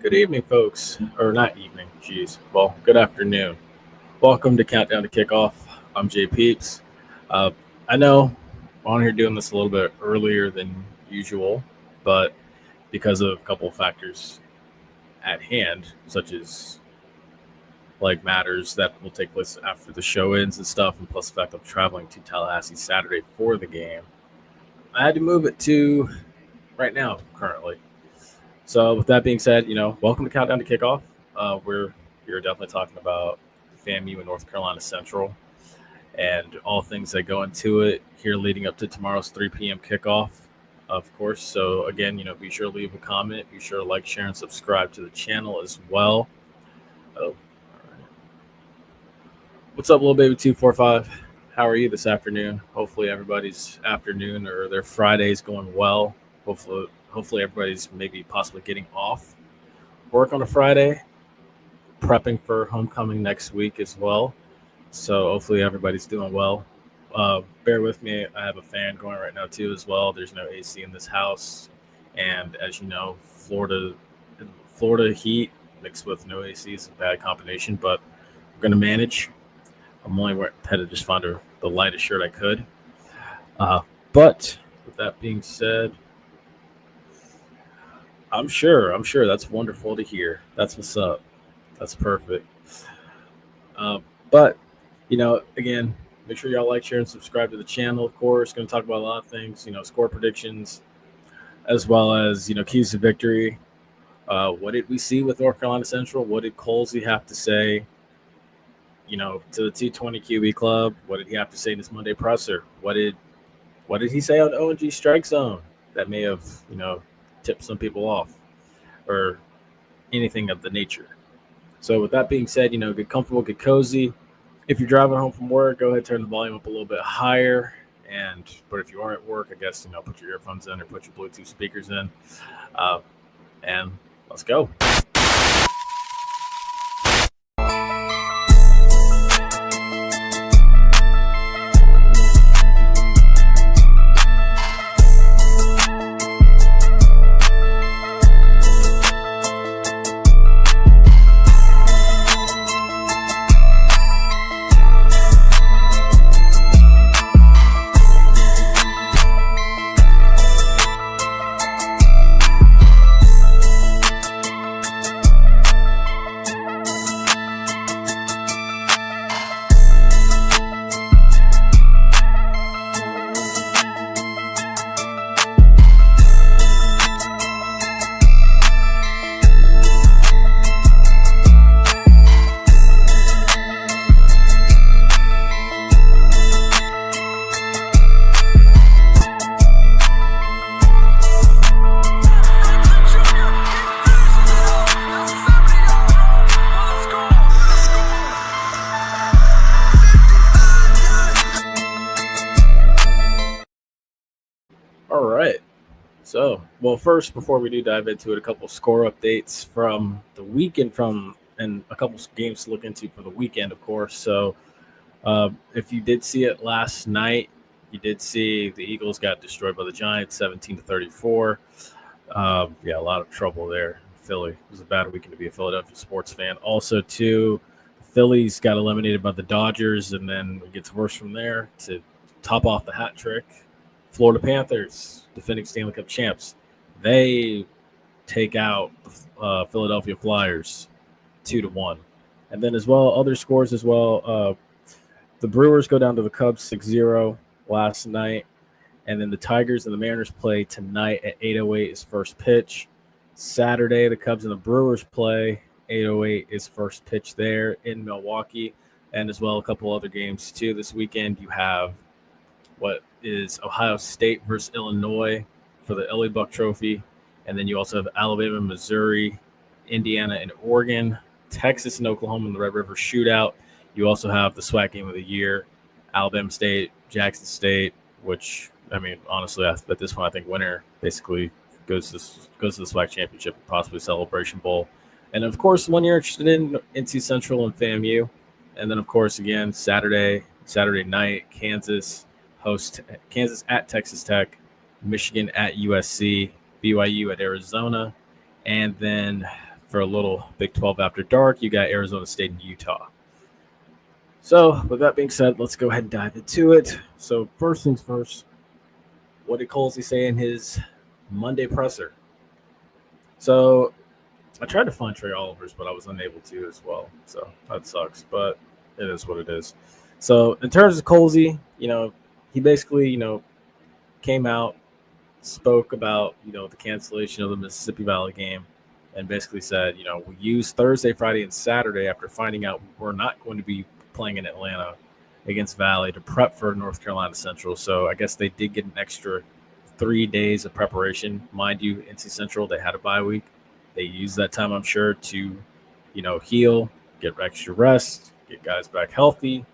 Good evening, folks. Or not evening, geez. Well, good afternoon. Welcome to Countdown to Kickoff. I'm JPeeps. Uh, I know I'm on here doing this a little bit earlier than usual, but because of a couple of factors at hand, such as like matters that will take place after the show ends and stuff, and plus the fact I'm traveling to Tallahassee Saturday for the game, I had to move it to right now, currently. So with that being said, welcome to Countdown to Kickoff. We're definitely talking about FAMU and North Carolina Central and all things that go into it here leading up to tomorrow's 3 p.m. kickoff, of course. So again, be sure to leave a comment. Be sure to like, share, and subscribe to the channel as well. Oh, all right. What's up, little baby 245? How are you this afternoon? Hopefully everybody's afternoon or their Friday's going well. Hopefully everybody's maybe possibly getting off work on a Friday, prepping for homecoming next week as well. So hopefully everybody's doing well. Bear with me. I have a fan going right now too as well. There's no AC in this house. And as you know, Florida heat mixed with no AC is a bad combination, but we're going to manage. I'm only had to just find the lightest shirt I could. But with that being said, I'm sure that's wonderful to hear. That's what's up. That's perfect. But, again, make sure y'all like, share, and subscribe to the channel, of course. Going to talk about a lot of things, score predictions, as well as, keys to victory. What did we see with North Carolina Central? What did Colzie have to say, to the 220 QB club? What did he have to say in his Monday presser? What did he say on ONG strike zone that may have, tip some people off or anything of the nature? So with that being said, get comfortable, get cozy. If you're driving home from work, go ahead and turn the volume up a little bit higher. But if you are at work, I guess, put your earphones in or put your Bluetooth speakers in. And let's go. So, first, before we do dive into it, a couple score updates from the weekend and a couple games to look into for the weekend, of course. So, if you did see it last night, you did see the Eagles got destroyed by the Giants, 17-34. A lot of trouble there in Philly. It was a bad weekend to be a Philadelphia sports fan. Also, too, the Phillies got eliminated by the Dodgers, and then it gets worse from there to top off the hat trick. Florida Panthers, defending Stanley Cup champs, they take out the Philadelphia Flyers 2-1. And then as well, other scores as well. The Brewers go down to the Cubs 6-0 last night. And then the Tigers and the Mariners play tonight at 8:08 is first pitch. Saturday, the Cubs and the Brewers play. 8:08 is first pitch there in Milwaukee. And as well, a couple other games too. This weekend, you have what is Ohio State versus Illinois for the Ellie Buck Trophy. And then you also have Alabama, Missouri, Indiana, and Oregon, Texas and Oklahoma in the Red River Shootout. You also have the SWAC game of the year, Alabama State, Jackson State, which, honestly, at this point, I think winner basically goes to the SWAC championship and possibly Celebration Bowl. And, of course, one you're interested in, NC Central and FAMU. And then, of course, again, Saturday night, Kansas at Texas Tech, Michigan at USC, BYU at Arizona. And then for a little Big 12 after dark. You got Arizona State and Utah. So with that being said, let's go ahead and dive into it. So first things first, what did Colzie say in his Monday presser? So I tried to find Trey Oliver's, but I was unable to as well. So that sucks, but it is what it is. So in terms of Colzie, he basically, came out, spoke about, the cancellation of the Mississippi Valley game, and basically said, we used Thursday, Friday, and Saturday after finding out we're not going to be playing in Atlanta against Valley to prep for North Carolina Central. So I guess they did get an extra 3 days of preparation. Mind you, NC Central, they had a bye week. They used that time, I'm sure, to, heal, get extra rest, get guys back healthy,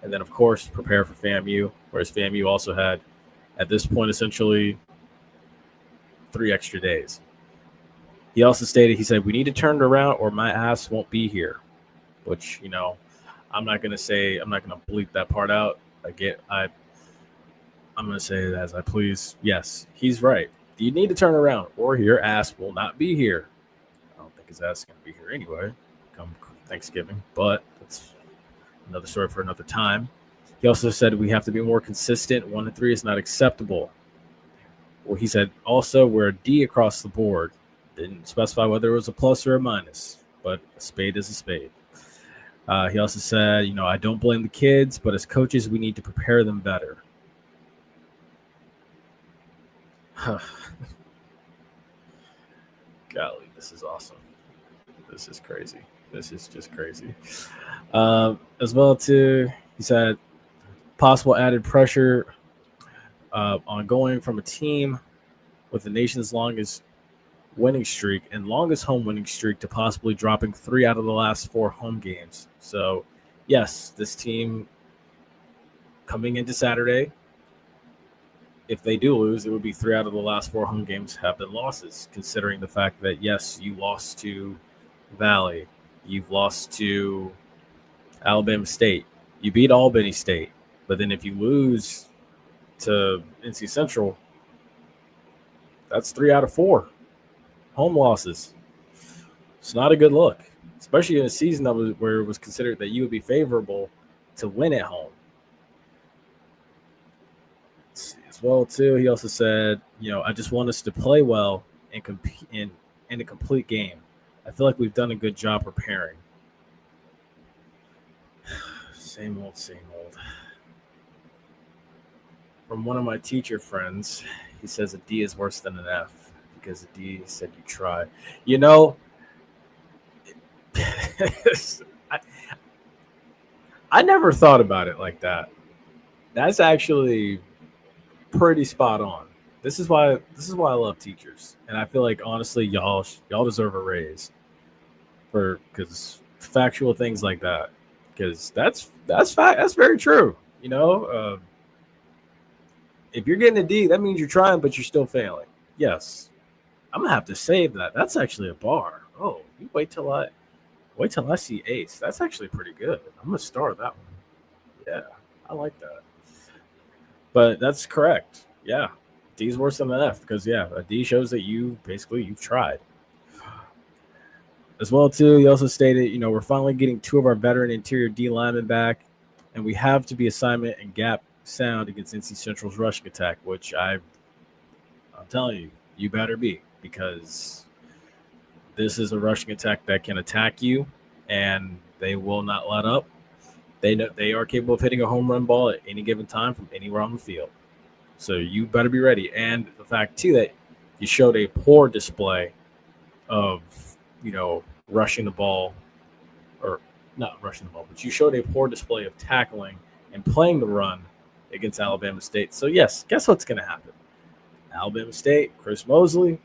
and then, of course, prepare for FAMU, whereas FAMU also had, at this point, essentially 3 extra days. He also stated, he said, we need to turn it around or my ass won't be here, which, I'm not going to bleep that part out. I'm going to say it as I please. Yes, he's right. You need to turn around or your ass will not be here. I don't think his ass is going to be here anyway come Thanksgiving, but that's another story for another time. He also said we have to be more consistent. 1-3 is not acceptable. Well, he said also we're a D across the board. Didn't specify whether it was a plus or a minus, but a spade is a spade. He also said, I don't blame the kids, but as coaches, we need to prepare them better. Golly, this is awesome. This is crazy. This is just crazy. As well, too, he said, possible added pressure on going from a team with the nation's longest winning streak and longest home winning streak to possibly dropping 3 out of the last 4 home games. So, yes, this team coming into Saturday, if they do lose, it would be 3 out of the last 4 home games have been losses, considering the fact that, yes, you lost to Valley. You've lost to Alabama State. You beat Albany State. But then if you lose to NC Central, that's 3 out of 4 home losses. It's not a good look, especially in a season where it was considered that you would be favorable to win at home. As well, too, he also said, I just want us to play well and compete in a complete game. I feel like we've done a good job preparing. Same old, same old. From one of my teacher friends, he says a D is worse than an F because a D said you try. I never thought about it like that. That's actually pretty spot on. This is why I love teachers, and I feel like honestly, y'all deserve a raise because factual things like that. Because that's fact. That's very true. If you're getting a D, that means you're trying, but you're still failing. Yes, I'm gonna have to save that. That's actually a bar. Oh, you wait till I see ace. That's actually pretty good. I'm gonna start that one. Yeah, I like that. But that's correct. Yeah, D's worse than an F because a D shows that you've tried. As well, too, he also stated, we're finally getting 2 of our veteran interior D linemen back, and we have to be assignment and gap sound against NC Central's rushing attack, which I'm telling you, you better be, because this is a rushing attack that can attack you, and they will not let up. They know they are capable of hitting a home run ball at any given time from anywhere on the field. So you better be ready. And the fact, too, that you showed a poor display of, rushing the ball, or not rushing the ball, but you showed a poor display of tackling and playing the run against Alabama State. So, yes, guess what's going to happen? Alabama State, Chris Mosley,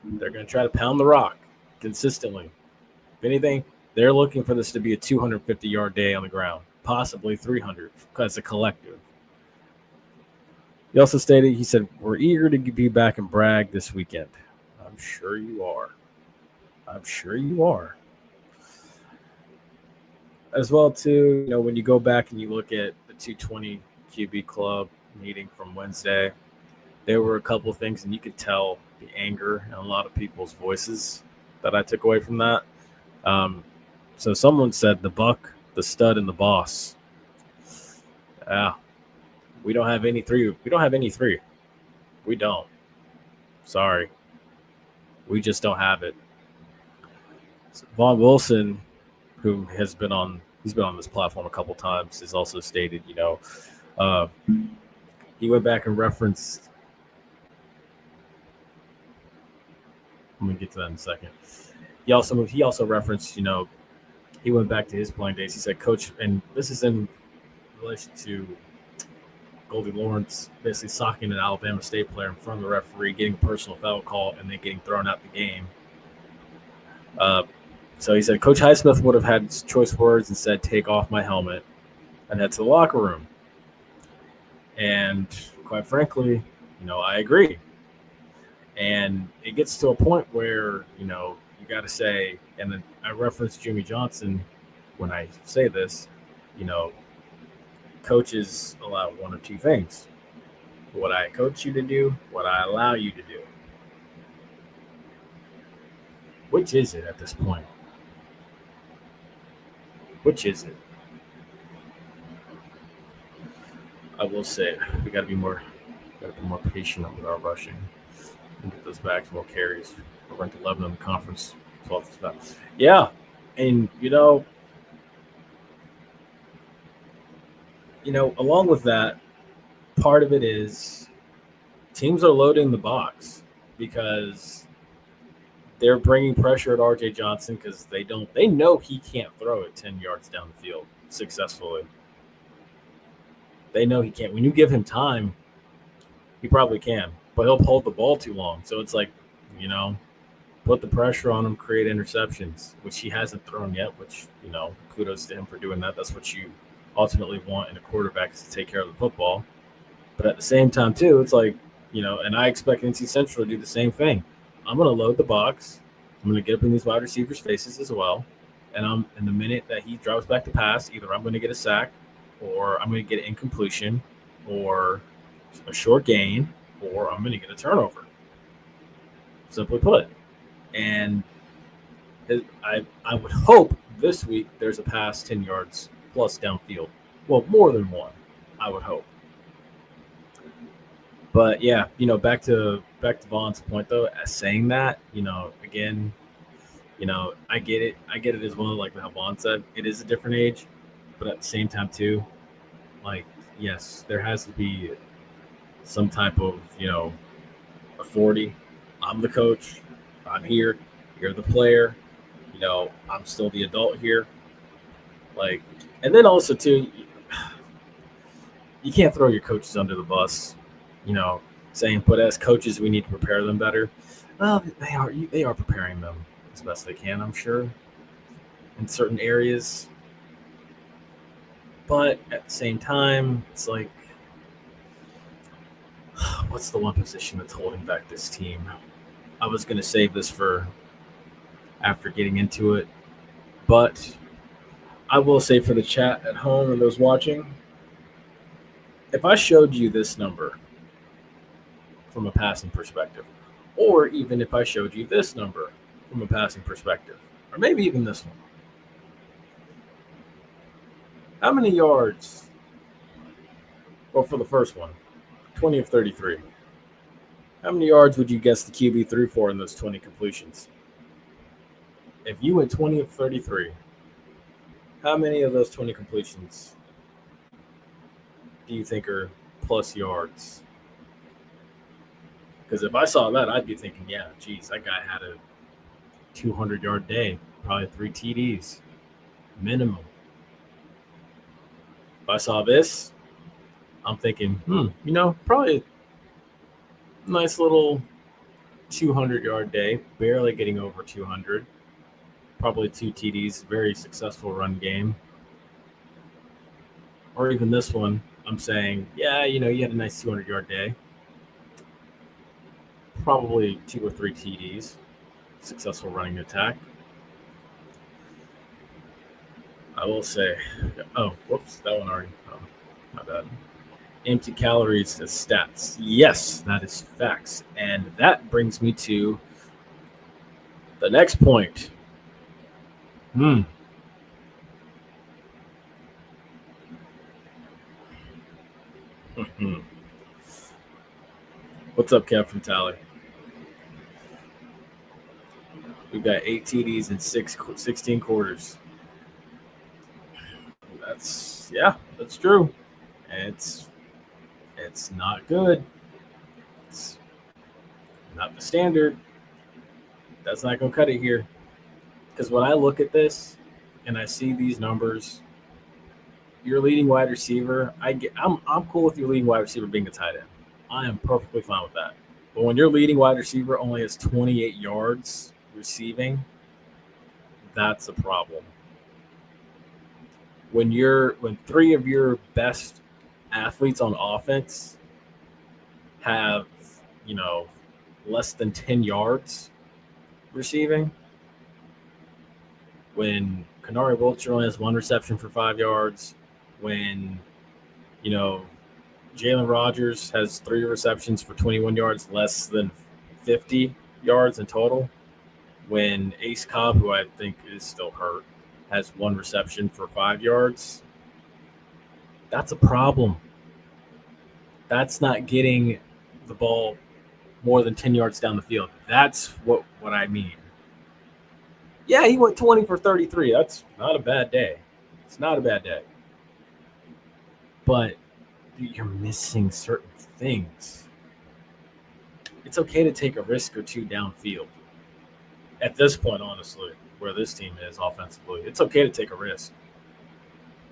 they're going to try to pound the rock consistently. If anything, they're looking for this to be a 250-yard day on the ground, possibly 300 as a collective. He also stated, he said, we're eager to be back in Bragg this weekend. I'm sure you are. I'm sure you are. As well, too, when you go back and you look at the 220 QB club meeting from Wednesday, there were a couple of things, and you could tell the anger in a lot of people's voices. that I took away from that. So someone said the buck, the stud, and the boss. Yeah, we don't have any three. We don't have any three. We don't. Sorry, we just don't have it. Vaughn Wilson, who he's been on this platform a couple times, has also stated, uh, he went back and referenced. I'm gonna get to that in a second. He also referenced, he went back to his playing days. He said, "Coach," and this is in relation to Goldie Lawrence basically socking an Alabama State player in front of the referee, getting a personal foul call, and then getting thrown out the game. So he said, Coach Highsmith would have had choice words and said, "Take off my helmet," and head to the locker room. And quite frankly, I agree. And it gets to a point where, you got to say, and then I reference Jimmy Johnson when I say this, coaches allow one of two things: what I coach you to do, what I allow you to do. Which is it at this point? Which is it? I will say we got to be more patient with our rushing and get those back to more carries. We're ranked 11 in the conference, 12th spot. Yeah, and along with that, part of it is teams are loading the box because they're bringing pressure at R.J. Johnson because they know he can't throw it 10 yards down the field successfully. They know he can't. When you give him time, he probably can, but he'll hold the ball too long. So it's like, put the pressure on him, create interceptions, which he hasn't thrown yet, which, kudos to him for doing that. That's what you ultimately want in a quarterback, is to take care of the football. But at the same time, too, it's like, and I expect NC Central to do the same thing. I'm going to load the box. I'm going to get up in these wide receivers' faces as well. And in the minute that he drops back to pass, either I'm going to get a sack, or I'm going to get an incompletion, or a short gain, or I'm going to get a turnover. Simply put. And I would hope this week there's a pass 10 yards plus downfield. Well, more than one, I would hope. But yeah, back to Vaughn's point though, as saying that, again, I get it. I get it as well, like how Vaughn said, it is a different age, but at the same time too, like, yes, there has to be some type of, authority. I'm the coach. I'm here. You're the player. I'm still the adult here. Like, and then also too, you can't throw your coaches under the bus, saying, but as coaches, we need to prepare them better. Well, they are preparing them as best they can, I'm sure, in certain areas. But at the same time, it's like, what's the one position that's holding back this team? I was going to save this for after getting into it, but I will say for the chat at home and those watching, if I showed you this number from a passing perspective, or even if I showed you this number from a passing perspective, or maybe even this one, how many yards? Well, for the first one, 20 of 33. How many yards would you guess the QB threw for in those 20 completions? If you went 20 of 33, how many of those 20 completions do you think are plus yards? Because if I saw that, I'd be thinking, yeah, geez, that guy had a 200-yard day, probably 3 TDs, minimum. If I saw this, I'm thinking, probably a nice little 200-yard day, barely getting over 200. Probably 2 TDs, very successful run game. Or even this one, I'm saying, yeah, you had a nice 200-yard day. Probably 2 or 3 TDs, successful running attack. I will say, whoops, that one already, my bad. Empty calories as stats. Yes, that is facts. And that brings me to The next point. What's up, Kev from Tally? We've got 8 TDs in 16 quarters. That's true. It's not good. It's not the standard. That's not going to cut it here. Because when I look at this and I see these numbers, your leading wide receiver, I'm cool with your leading wide receiver being a tight end. I am perfectly fine with that. But when your leading wide receiver only has 28 yards receiving, that's a problem. When 3 of your best athletes on offense have, less than 10 yards receiving, when Kanari Vulture only has 1 reception for 5 yards, when, Jalen Rogers has 3 receptions for 21 yards, less than 50 yards in total, when Ace Cobb, who I think is still hurt, has 1 reception for 5 yards, that's a problem. That's not getting the ball more than 10 yards down the field. That's what I mean. Yeah, he went 20 for 33. That's not a bad day. It's not a bad day. But you're missing certain things. It's okay to take a risk or two downfield. At this point, honestly, where this team is offensively, it's okay to take a risk.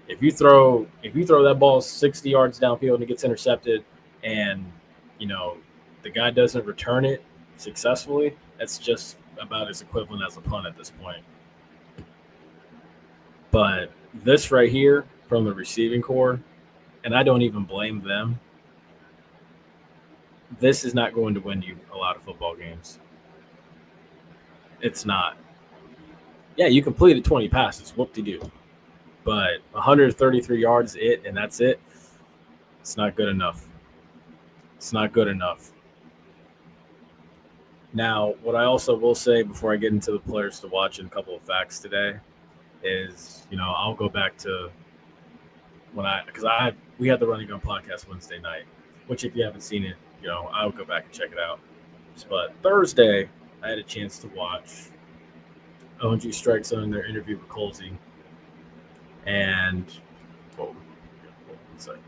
If you throw that ball 60 yards downfield and it gets intercepted and, the guy doesn't return it successfully, that's just about as equivalent as a punt at this point. But this right here from the receiving core, and I don't even blame them, this is not going to win you a lot of football games. It's not. Yeah, you completed 20 passes. Whoop-de-doo. But 133 yards, and that's it. It's not good enough. It's not good enough. Now, what I also will say before I get into the players to watch and a couple of facts today is, I'll go back to we had the Running Gun podcast Wednesday night, which if you haven't seen it, I would go back and check it out. But Thursday, I had a chance to watch ONG Strike Zone, their interview with Colzie. And, one second.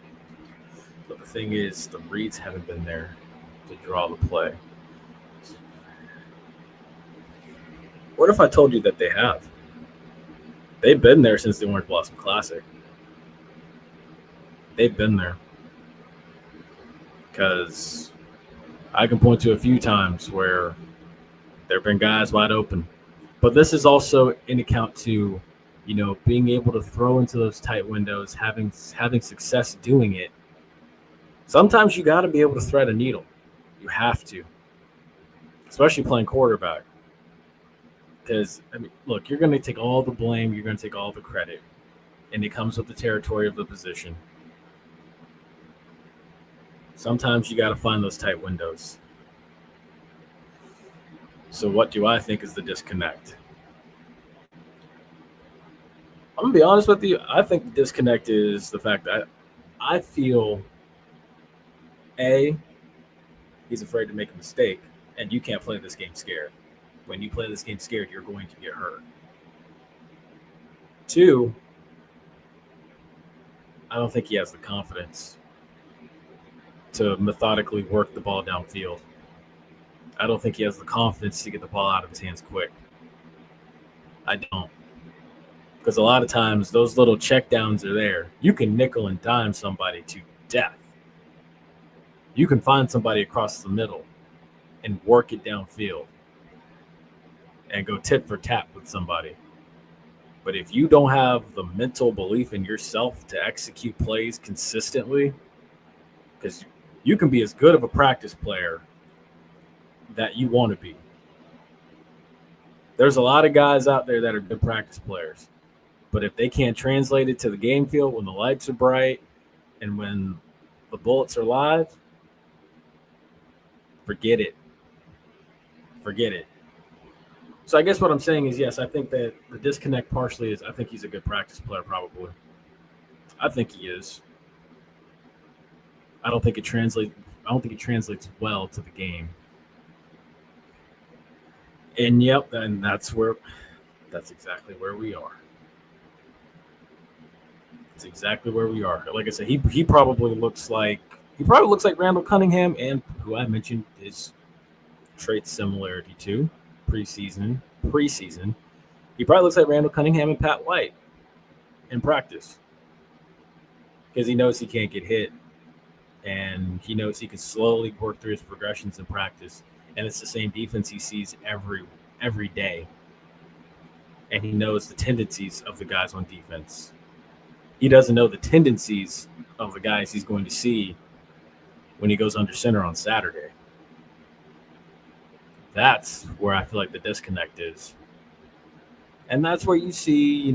But the thing is, the reads haven't been there to draw the play. What if I told you that they have? They've been there since the Orange Blossom Classic. They've been there. Because I can point to a few times where there have been guys wide open. But this is also in account to, being able to throw into those tight windows, having success doing it. Sometimes you got to be able to thread a needle. You have to. Especially playing quarterback. Because, look, you're going to take all the blame. You're going to take all the credit. And it comes with the territory of the position. Sometimes you got to find those tight windows. So what do I think is the disconnect? I'm going to be honest with you. I think the disconnect is the fact that I feel, A, he's afraid to make a mistake, and you can't play this game scared. When you play this game scared, you're going to get hurt. 2, I don't think he has the confidence to methodically work the ball downfield. I don't think he has the confidence to get the ball out of his hands quick. I don't. Because a lot of times those little checkdowns are there. You can nickel and dime somebody to death. You can find somebody across the middle and work it downfield and go tit for tat with somebody. But if you don't have the mental belief in yourself to execute plays consistently, because you can be as good of a practice player that you want to be. There's a lot of guys out there that are good practice players. But if they can't translate it to the game field when the lights are bright and when the bullets are live, forget it. Forget it. So I guess what I'm saying is, yes, I think that the disconnect partially is I think he's a good practice player, probably. I think he is. I don't think it translates well to the game. And yep, and that's exactly where we are. It's exactly where we are. Like I said, he probably looks like Randall Cunningham, and who I mentioned is trait similarity to preseason. He probably looks like Randall Cunningham and Pat White in practice because he knows he can't get hit, and he knows he can slowly work through his progressions in practice. And it's the same defense he sees every day, and he knows the tendencies of the guys on defense. He doesn't know the tendencies of the guys he's going to see when he goes under center on Saturday. That's where I feel like the disconnect is. And that's where you see,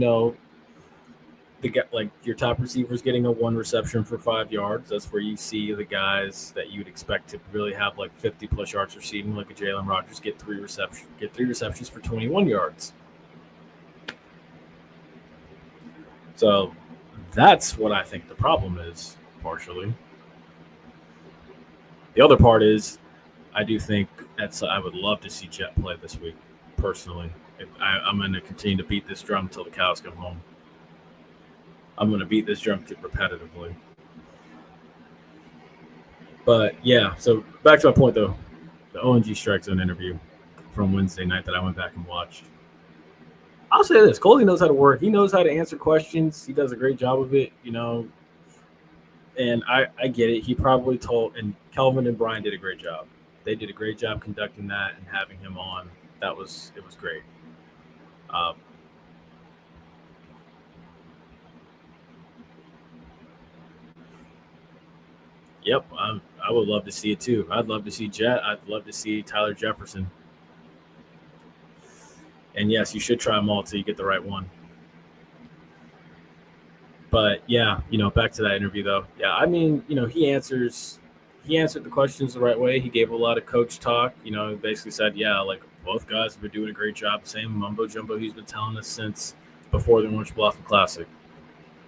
like your top receivers getting a 1 reception for 5 yards. That's where you see the guys that you'd expect to really have like 50+ yards receiving, like a Jalen Rodgers, get 3 receptions for 21 yards. So that's what I think the problem is, partially. The other part is I do think I would love to see Jet play this week, personally. I'm going to continue to beat this drum until the cows come home. I'm going to beat this drum repetitively. But, yeah, so back to my point, though. The ONG Strike Zone interview from Wednesday night that I went back and watched. I'll say this. Colzie knows how to work. He knows how to answer questions. He does a great job of it, And I get it. He probably and Kelvin and Brian did a great job. They did a great job conducting that and having him on. It was great. Yep, I would love to see it too. I'd love to see Jet. I'd love to see Tyler Jefferson. And yes, you should try them all till you get the right one. But yeah, back to that interview though. Yeah, I mean, he answered the questions the right way. He gave a lot of coach talk. Basically said, yeah, like both guys have been doing a great job. Same mumbo jumbo he's been telling us since before the Orange Blossom Classic.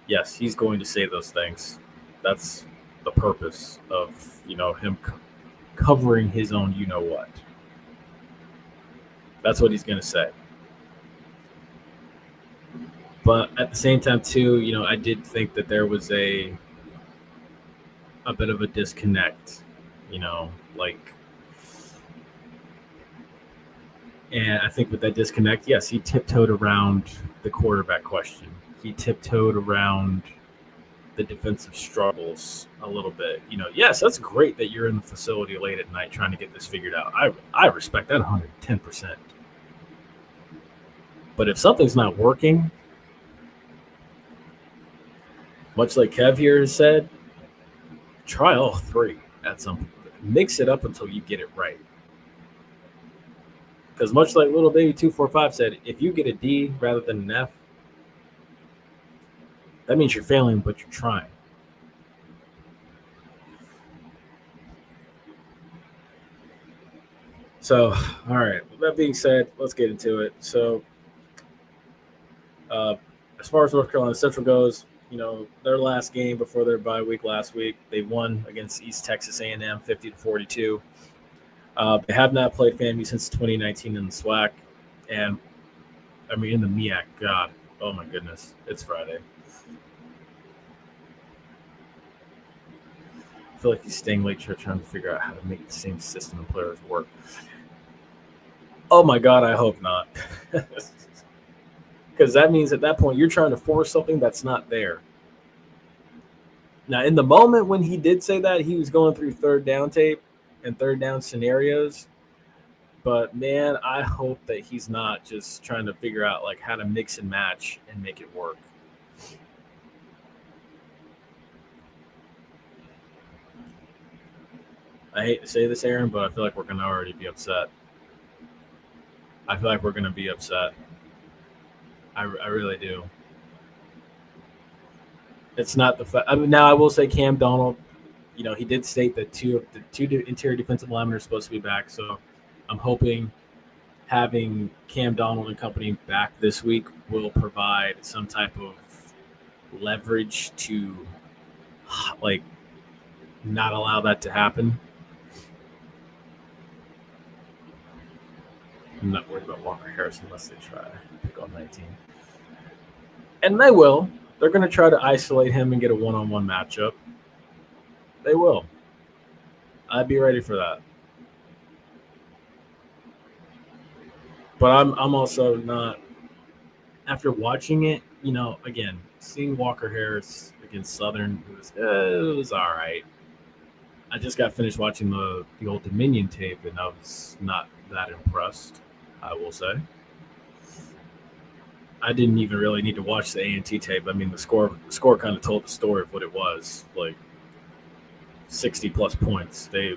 Yes, he's going to say those things. That's the purpose of him covering his own what. That's what he's going to say. But at the same time, too, I did think that there was a bit of a disconnect, and I think with that disconnect, yes, he tiptoed around the quarterback question. He tiptoed around the defensive struggles a little bit. Yes, that's great that you're in the facility late at night trying to get this figured out. I respect that 110%. But if something's not working, much like Kev here has said, try all 3 at some point. Mix it up until you get it right. Because much like Little Baby 245 said, if you get a D rather than an F, that means you're failing, but you're trying. So, all right. With that being said, let's get into it. So, as far as North Carolina Central goes, their last game before their bye week last week, they won against East Texas A&M 50-42. They have not played FAMU since 2019 in the SWAC, and in the MEAC. God, oh my goodness, it's Friday. I feel like he's staying late trying to figure out how to make the same system and players work. Oh my God, I hope not. Because that means at that point you're trying to force something that's not there. Now, in the moment when he did say that, he was going through third down tape and third down scenarios. But, man, I hope that he's not just trying to figure out like how to mix and match and make it work. I hate to say this, Aaron, but I feel like we're going to already be upset. I feel like we're going to be upset. I really do. It's not the fact. Now I will say Cam Donald, he did state that the two interior defensive linemen are supposed to be back. So I'm hoping having Cam Donald and company back this week will provide some type of leverage to like not allow that to happen. I'm not worried about Walker Harris unless they try to pick on 19. And they will. They're going to try to isolate him and get a one-on-one matchup. They will. I'd be ready for that. But I'm also not. After watching it, again, seeing Walker Harris against Southern, it was all right. I just got finished watching the Old Dominion tape, and I was not that impressed, I will say. I didn't even really need to watch the A&T tape. I mean, the score kind of told the story of what it was, like 60-plus points. They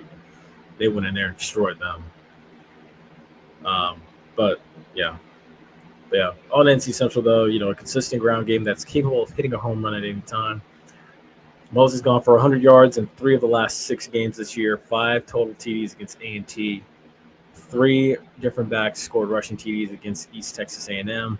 went in there and destroyed them. But, yeah. On NC Central, though, a consistent ground game that's capable of hitting a home run at any time. Mosey's gone for 100 yards in 3 of the last 6 games this year, 5 total TDs against A&T. 3 different backs scored rushing TDs against East Texas A&M.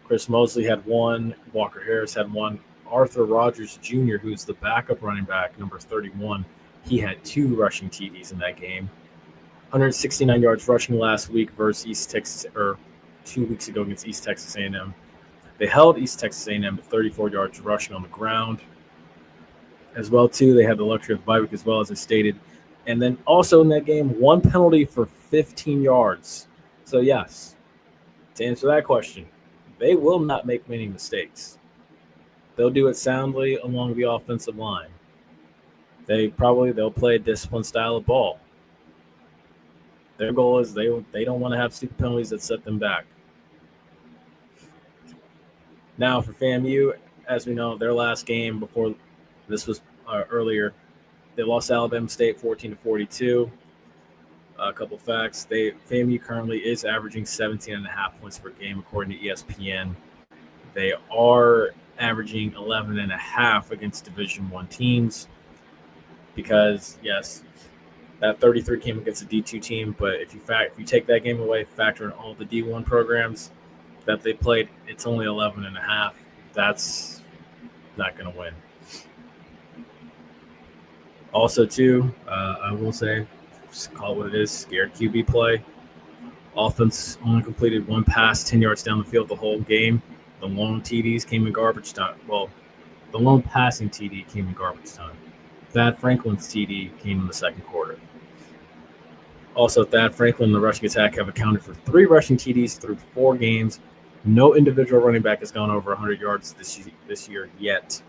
Chris Mosley had 1. Walker Harris had 1. Arthur Rogers Jr., who's the backup running back, number 31, he had 2 rushing TDs in that game. 169 yards rushing last week versus East Texas, or 2 weeks ago against East Texas A&M. They held East Texas A&M to 34 yards rushing on the ground. As well, too, they had the luxury of the bye week as well, as I stated. And then also in that game, 1 penalty for 15 yards. So, yes, to answer that question, they will not make many mistakes. They'll do it soundly along the offensive line. They'll play a disciplined style of ball. Their goal is they don't want to have stupid penalties that set them back. Now for FAMU, as we know, their last game before this was earlier, they lost Alabama State 14-42. A couple facts: FAMU currently is averaging 17.5 points per game according to ESPN. They are averaging 11.5 against Division I teams because, yes, that 33 came against a D2 team, but if you take that game away, factor in all the D1 programs that they played, it's only 11.5. That's not going to win. Also, too, I will say, just call it what it is, scared QB play. Offense only completed 1 pass 10 yards down the field the whole game. The lone TDs came in garbage time. Well, the lone passing TD came in garbage time. Thad Franklin's TD came in the second quarter. Also, Thad Franklin and the rushing attack have accounted for 3 rushing TDs through 4 games. No individual running back has gone over 100 yards this year yet.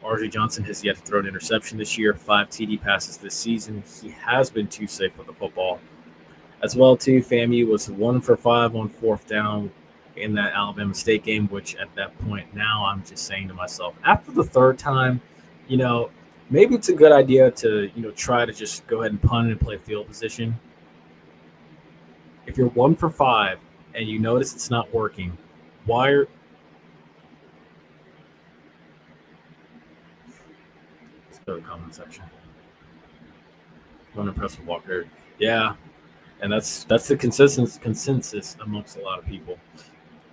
RJ Johnson has yet to throw an interception this year, 5 TD passes this season. He has been too safe with the football. As well, too, FAMU was 1 for 5 on 4th down in that Alabama State game, which at that point now I'm just saying to myself, after the 3rd time, maybe it's a good idea to, try to just go ahead and punt and play field position. If you're 1 for 5 and you notice it's not working, let's go to the comment section. I'm impressed with Walker. Yeah, and that's the consensus amongst a lot of people.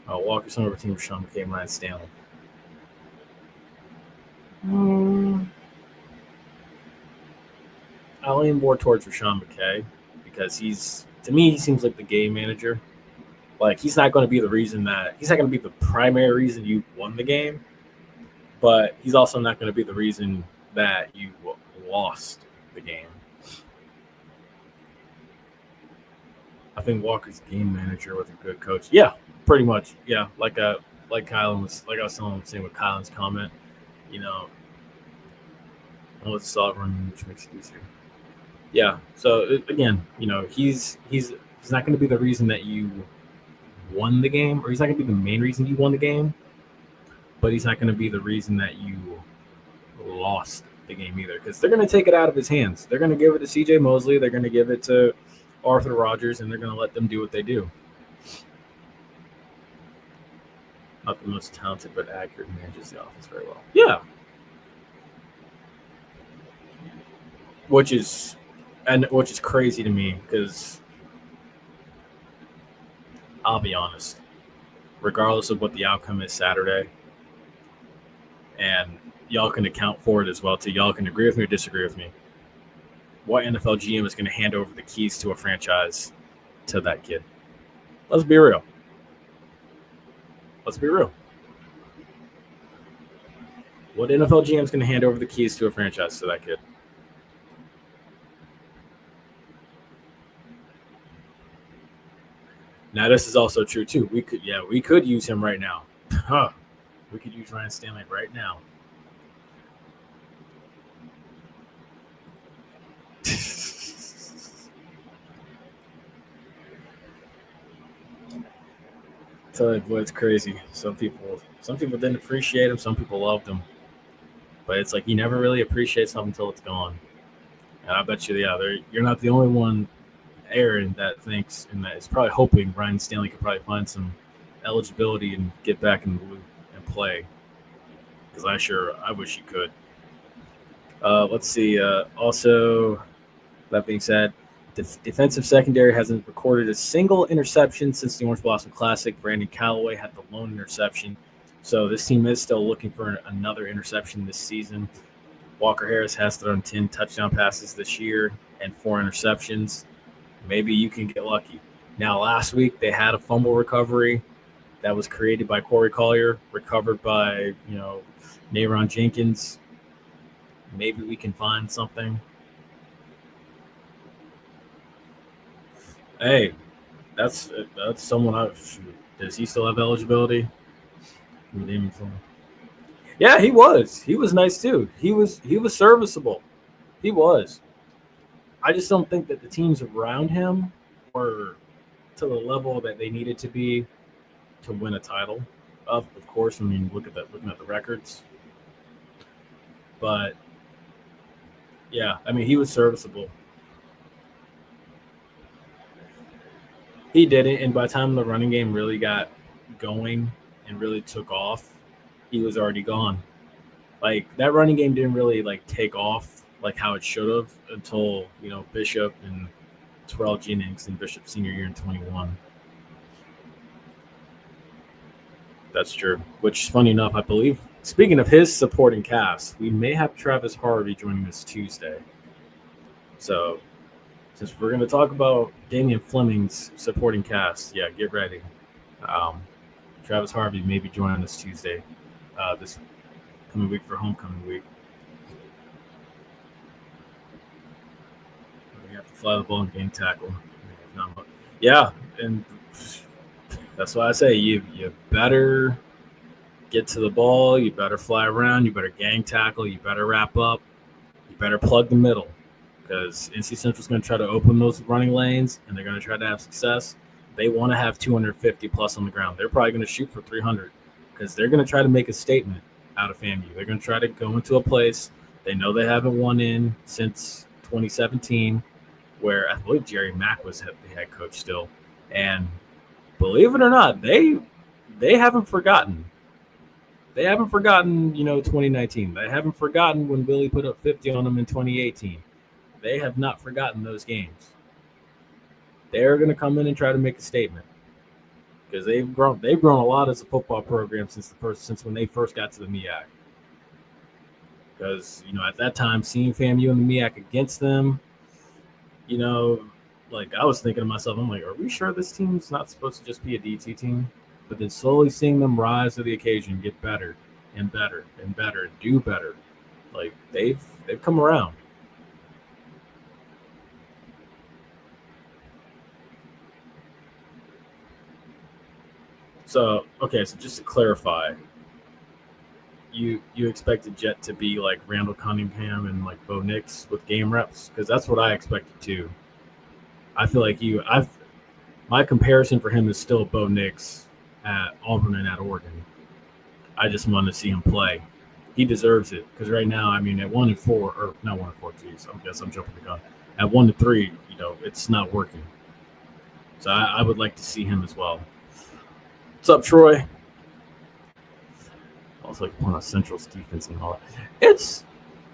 Walker's son of our team, Rashawn McKay, Ryan Stanley. I lean more towards Rashawn McKay because to me, he seems like the game manager. Like, he's not going to be he's not going to be the primary reason you won the game, but he's also not going to be the reason that you lost the game. I think Walker's game manager with a good coach. Yeah, pretty much. Yeah, like I was saying with Kylan's comment, it's sovereign, which makes it easier. Yeah. So again, he's not going to be the reason that you won the game, or he's not going to be the main reason you won the game, but he's not going to be the reason that you lost the game either, because they're going to take it out of his hands. They're going to give it to CJ Mosley. They're going to give it to Arthur Rogers, and they're going to let them do what they do. Not the most talented, but accurate, manages the offense very well. Yeah. Which is crazy to me because I'll be honest. Regardless of what the outcome is Saturday, and y'all can account for it as well too. Y'all can agree with me or disagree with me. What NFL GM is going to hand over the keys to a franchise to that kid? Let's be real. Let's be real. What NFL GM is going to hand over the keys to a franchise to that kid? Now, this is also true, too. We could use him right now. We could use Ryan Stanley right now. Tell you, boy, it's crazy. Some people didn't appreciate him. Some people loved him. But it's like you never really appreciate something until it's gone. And I bet you, you're not the only one, Aaron, that thinks and that is probably hoping Ryan Stanley could probably find some eligibility and get back in the loop and play. Because I wish he could. Let's see. Also, that being said, the defensive secondary hasn't recorded a single interception since the Orange Blossom Classic. Brandon Callaway had the lone interception. So this team is still looking for another interception this season. Walker Harris has thrown 10 touchdown passes this year and 4 interceptions. Maybe you can get lucky. Now, last week they had a fumble recovery that was created by Corey Collier, recovered by, Nayron Jenkins. Maybe we can find something. Hey, that's someone. Does he still have eligibility? Yeah, he was. He was nice too. He was serviceable. He was. I just don't think that the teams around him were to the level that they needed to be to win a title. Of course, I mean, looking at the records. But yeah, I mean, he was serviceable. He didn't, and by the time the running game really got going and really took off, he was already gone. Like, that running game didn't really take off like how it should have until Bishop and Terrell Jennings and Bishop's senior year in 21. That's true. Which, funny enough, I believe, speaking of his supporting cast, we may have Travis Harvey joining us Tuesday. So, since we're going to talk about Damian Fleming's supporting cast, yeah, get ready. Travis Harvey may be joining us Tuesday, this coming week for homecoming week. We have to fly the ball and game tackle. Yeah, and that's why I say you better get to the ball. You better fly around. You better gang tackle. You better wrap up. You better plug the middle, because NC Central's going to try to open those running lanes, and they're going to try to have success. They want to have 250 plus on the ground. They're probably going to shoot for 300 because they're going to try to make a statement out of FAMU. They're going to try to go into a place they know they haven't won in since 2017, where I believe Jerry Mack was the head coach still. And believe it or not, they haven't forgotten. They haven't forgotten, 2019. They haven't forgotten when Willie put up 50 on them in 2018. They have not forgotten those games. They're going to come in and try to make a statement because they've grown a lot as a football program since when they first got to the MEAC. Because at that time, seeing FAMU and the MEAC against them, I was thinking to myself, I'm like, are we sure this team's not supposed to just be a DT team? But then slowly seeing them rise to the occasion, get better and better and better, do better. They've come around. So, okay, so just to clarify, you expected Jet to be like Randall Cunningham and Bo Nix with game reps? Because that's what I expected too. I feel like my comparison for him is still Bo Nix at Auburn and at Oregon. I just want to see him play. He deserves it because right now, I mean, at 1-4, or not 1-4, geez, I guess I'm jumping the gun. At 1-3, it's not working. So I would like to see him as well. What's up, Troy? Also, one of Central's defense and all that.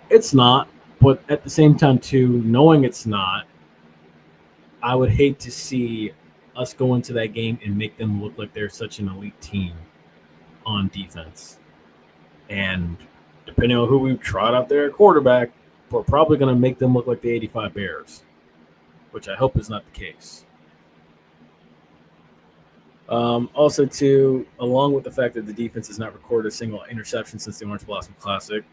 It's not, but at the same time, too, knowing it's not, I would hate to see us go into that game and make them look like they're such an elite team on defense. And depending on who we trot out there at quarterback, we're probably going to make them look like the 85 Bears, which I hope is not the case. Also, too, along with the fact that the defense has not recorded a single interception since the Orange Blossom Classic,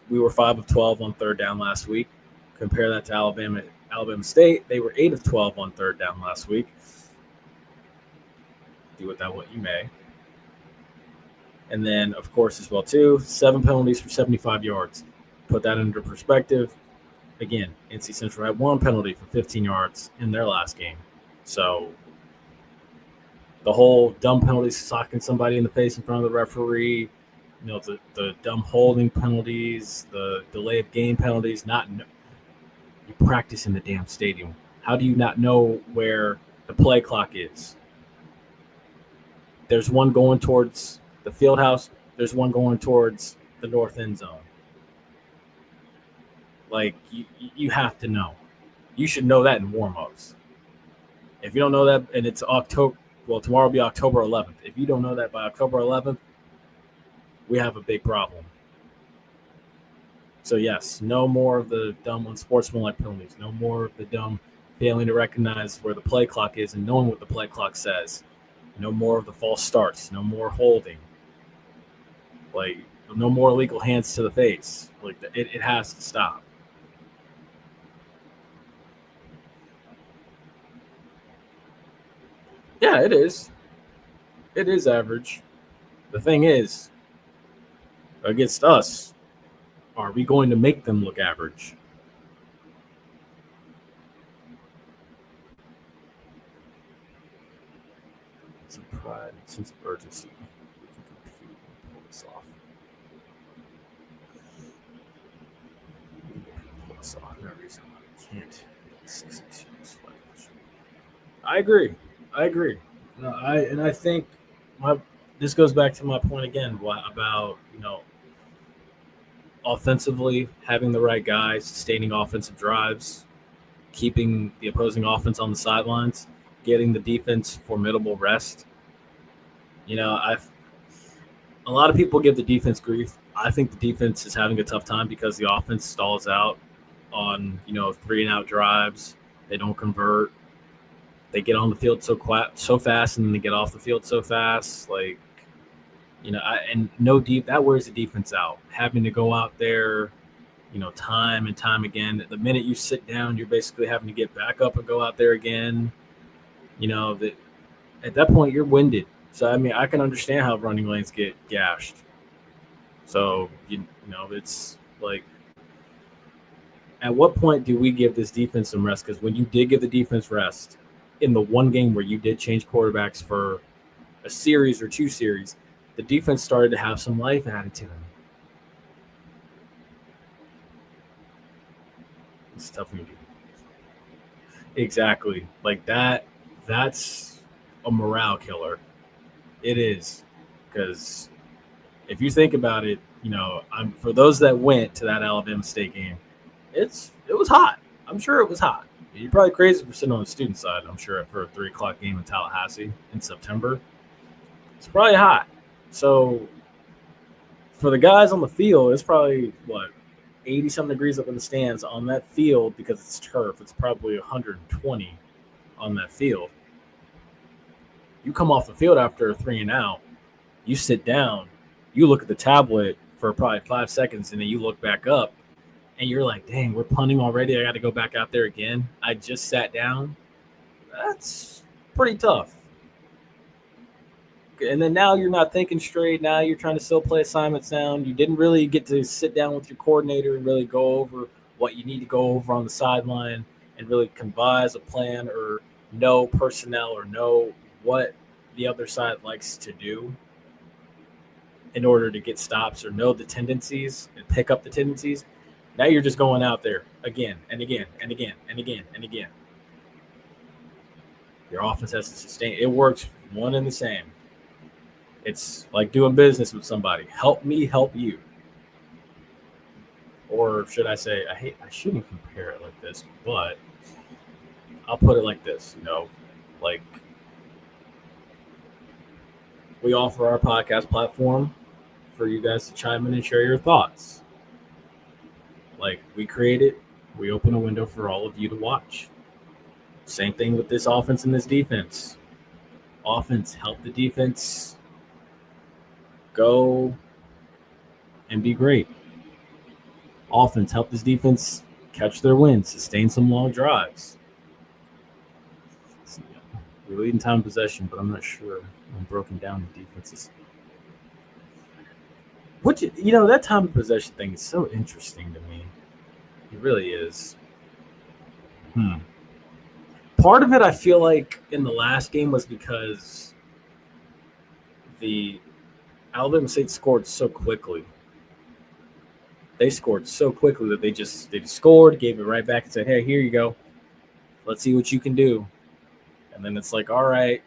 we were 5 of 12 on third down last week. Compare that to Alabama State. They were 8 of 12 on third down last week. Do with that what you may. And then, of course, as well, too, 7 penalties for 75 yards. Put that into perspective. Again, NC Central had 1 penalty for 15 yards in their last game. So the whole dumb penalties, socking somebody in the face in front of the referee, the dumb holding penalties, the delay of game penalties, you practice in the damn stadium. How do you not know where the play clock is? There's one going towards the field house. There's one going towards the north end zone. Like, you have to know. You should know that in warm-ups. If you don't know that, and it's October, well, tomorrow will be October 11th. If you don't know that by October 11th, we have a big problem. So, yes, no more of the dumb unsportsmanlike penalties. No more of the dumb failing to recognize where the play clock is and knowing what the play clock says. No more of the false starts. No more holding. Like, no more illegal hands to the face. Like, it has to stop. Yeah, it is. It is average. The thing is, against us, are we going to make them look average? Some pride, sense of urgency. We can compete and pull this off. Pull this off. No reason why we can't. I agree. No, I think this goes back to my point again about offensively having the right guys, sustaining offensive drives, keeping the opposing offense on the sidelines, getting the defense formidable rest. A lot of people give the defense grief. I think the defense is having a tough time because the offense stalls out on 3-and-out drives. They don't convert. They get on the field so fast, and then they get off the field so fast. Like, and no deep that wears the defense out. Having to go out there, time and time again. The minute you sit down, you're basically having to get back up and go out there again. At that point, you're winded. So I can understand how running lanes get gashed. So it's like, at what point do we give this defense some rest? Because when you did give the defense rest in the one game where you did change quarterbacks for a series or 2 series, the defense started to have some life added to them. It's tough for me to do. Exactly. Like that's a morale killer. It is. Because if you think about it, for those that went to that Alabama State game, it was hot. I'm sure it was hot. You're probably crazy for sitting on the student side, I'm sure, for a 3 o'clock game in Tallahassee in September. It's probably hot. So for the guys on the field, it's probably, 80-something degrees up in the stands on that field because it's turf. It's probably 120 on that field. You come off the field after a 3-and-out, you sit down, you look at the tablet for probably 5 seconds, and then you look back up, and you're like, dang, we're punting already. I got to go back out there again. I just sat down. That's pretty tough. And then now you're not thinking straight. Now you're trying to still play assignments down. You didn't really get to sit down with your coordinator and really go over what you need to go over on the sideline and really devise a plan or know personnel or know what the other side likes to do in order to get stops or know the tendencies and pick up the tendencies. Now you're just going out there again and again and again and again and again. Your offense has to sustain. It works one and the same. It's like doing business with somebody. Help me help you. Or should I say, I shouldn't compare it like this, but I'll put it like this. Like, we offer our podcast platform for you guys to chime in and share your thoughts. Like, we create it, we open a window for all of you to watch. Same thing with this offense and this defense. Offense, help the defense go and be great. Offense, help this defense catch their wins, sustain some long drives. We're leading time possession, but I'm not sure I'm broken down the defenses. Which, that time of possession thing is so interesting to me. It really is. Part of it, I feel like, in the last game was because the Alabama State scored so quickly. They scored so quickly that they just scored, gave it right back, and said, "Hey, here you go. Let's see what you can do." And then it's like, all right,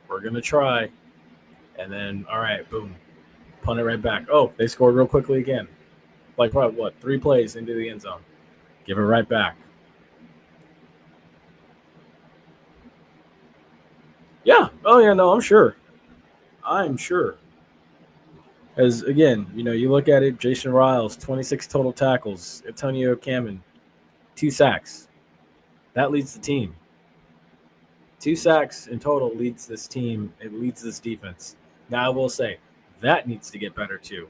we're going to try. And then, all right, boom, punt it right back. Oh, they scored real quickly again. Like, probably, 3 plays into the end zone. Give it right back. Yeah. Oh, yeah, no, I'm sure. As, again, you look at it, Jason Riles, 26 total tackles. Antonio Cameron, 2 sacks. That leads the team. 2 sacks in total leads this team. It leads this defense. Now, I will say, that needs to get better, too.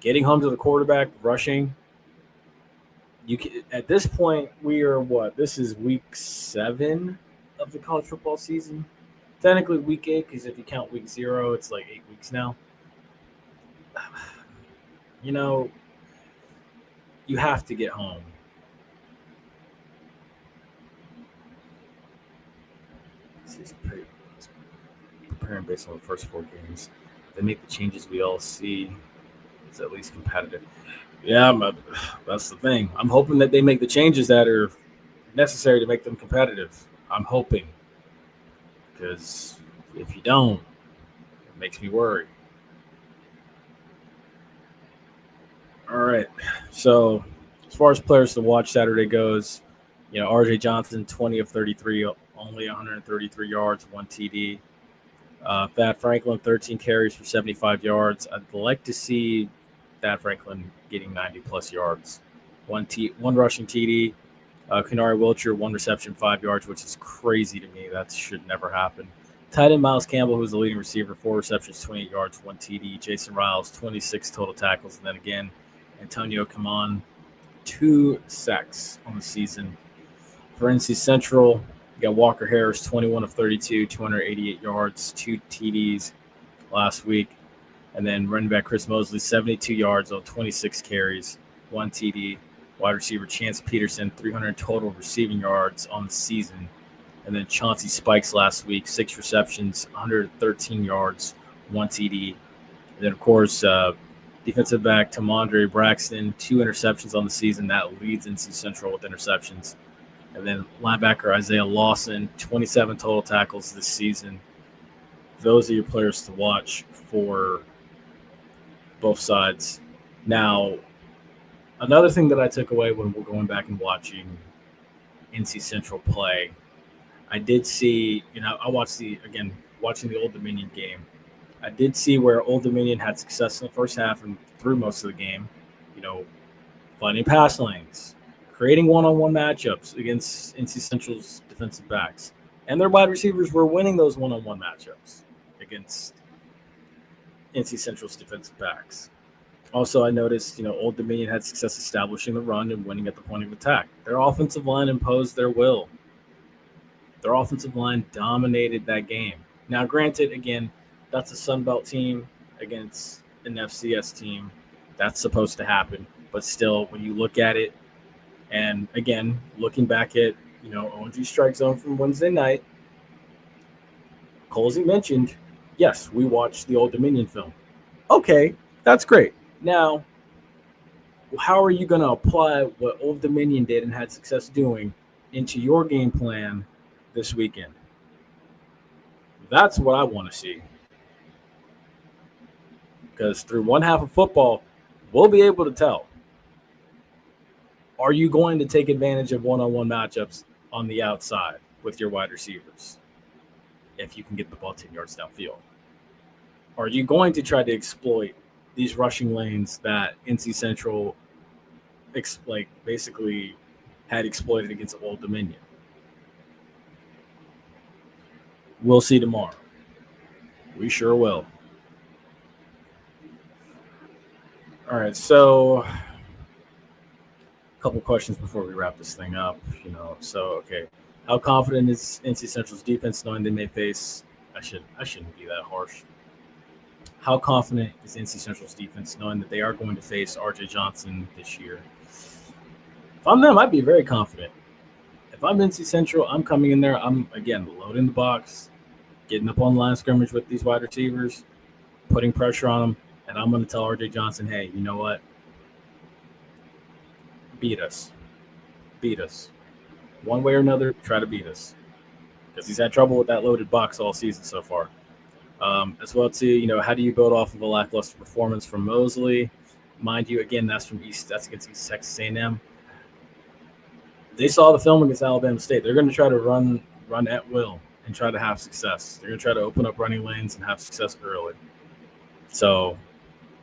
Getting home to the quarterback, rushing. At this point, we are what? This is week 7 of the college football season. Technically week 8, because if you count week 0, it's like 8 weeks now. You have to get home. This is preparing based on the first 4 games. They make the changes we all see. It's at least competitive. Yeah, that's the thing. I'm hoping that they make the changes that are necessary to make them competitive. I'm hoping. Because if you don't, it makes me worry. All right. So as far as players to watch Saturday goes, RJ Johnson, 20 of 33, only 133 yards, 1 TD. Thad Franklin, 13 carries for 75 yards. I'd like to see Thad Franklin getting 90-plus yards. One rushing TD. Kenari Wilcher, 1 reception, 5 yards, which is crazy to me. That should never happen. Tight end Miles Campbell, who's the leading receiver, 4 receptions, 28 yards, 1 TD. Jason Riles, 26 total tackles. And then again, Antonio Cameron, 2 sacks on the season. For NC Central, you got Walker Harris, 21 of 32, 288 yards, 2 TDs last week. And then running back Chris Mosley, 72 yards on 26 carries, 1 TD. Wide receiver Chance Peterson, 300 total receiving yards on the season. And then Chauncey Spikes last week, 6 receptions, 113 yards, 1 TD. And then, of course, defensive back Tamondre Braxton, 2 interceptions on the season. That leads NC Central with interceptions. And then linebacker Isaiah Lawson, 27 total tackles this season. Those are your players to watch for both sides. Now, another thing that I took away when we're going back and watching NC Central play, I did see, I watching the Old Dominion game. I did see where Old Dominion had success in the first half and through most of the game, finding pass lanes, creating one-on-one matchups against NC Central's defensive backs. And their wide receivers were winning those one-on-one matchups against NC Central's defensive backs. Also, I noticed, Old Dominion had success establishing the run and winning at the point of attack. Their offensive line imposed their will. Their offensive line dominated that game. Now, granted, again, that's a Sun Belt team against an FCS team. That's supposed to happen. But still, when you look at it, and again, looking back at, ONG Strike Zone from Wednesday night, Colzie mentioned, yes, we watched the Old Dominion film. Okay, that's great. Now, how are you going to apply what Old Dominion did and had success doing into your game plan this weekend? That's what I want to see. Because through one half of football, we'll be able to tell. Are you going to take advantage of one-on-one matchups on the outside? with your wide receivers if you can get the ball 10 yards downfield? Are you going to try to exploit these rushing lanes that NC Central basically had exploited against Old Dominion? We'll see tomorrow. We sure will. All right, so a couple questions before we wrap this thing up. Okay, how confident is NC Central's defense knowing they may face? I shouldn't be that harsh. How confident is NC Central's defense knowing that they are going to face R.J. Johnson this year? If I'm them, I'd be very confident. If I'm NC Central, I'm coming in there. I'm, again, loading the box, getting up on the line of scrimmage with these wide receivers, putting pressure on them, and I'm going to tell R.J. Johnson, hey, you know what? Beat us. Beat us. One way or another, try to beat us. Because he's had trouble with that loaded box all season so far. As well, too, how do you build off of a lackluster performance from Mosley? Mind you, again, that's against East Texas A&M. They saw the film against Alabama State. They're going to try to run at will and try to have success. They're going to try to open up running lanes and have success early. So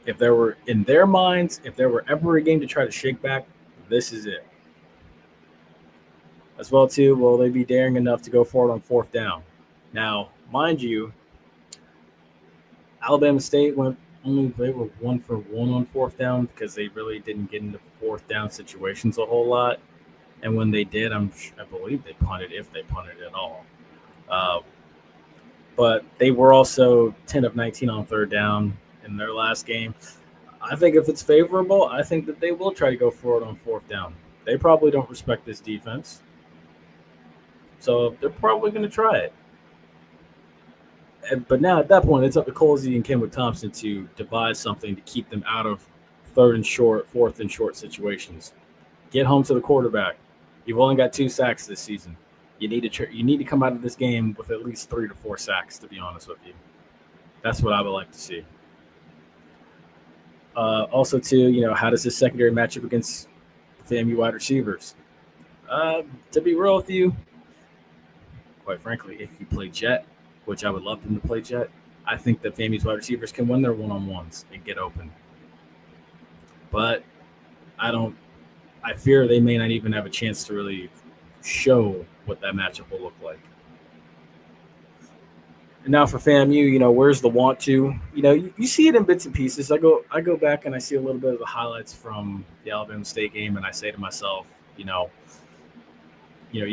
if there were, in their minds, if there were ever a game to try to shake back, this is it. As well, too, will they be daring enough to go for it on fourth down? Now, mind you, Alabama State they were 1 for 1 on fourth down because they really didn't get into fourth down situations a whole lot. And when they did, I believe they punted, if they punted at all. But they were also 10 of 19 on third down in their last game. I think if it's favorable, I think that they will try to go for it on fourth down. They probably don't respect this defense. So they're probably going to try it. But now at that point, it's up to Colzie and Kenwick Thompson to devise something to keep them out of fourth and short situations. Get home to the quarterback. You've only got 2 sacks this season. You need to come out of this game with at least 3 to 4 sacks, to be honest with you. That's what I would like to see. Also, too, how does this secondary match up against FAMU wide receivers? To be real with you, quite frankly, if you play Jet, which I would love them to play Jet, I think that FAMU's wide receivers can win their one-on-ones and get open. But I fear they may not even have a chance to really show what that matchup will look like. And now for FAMU, where's the want to? You see it in bits and pieces. I go back and I see a little bit of the highlights from the Alabama State game, and I say to myself, you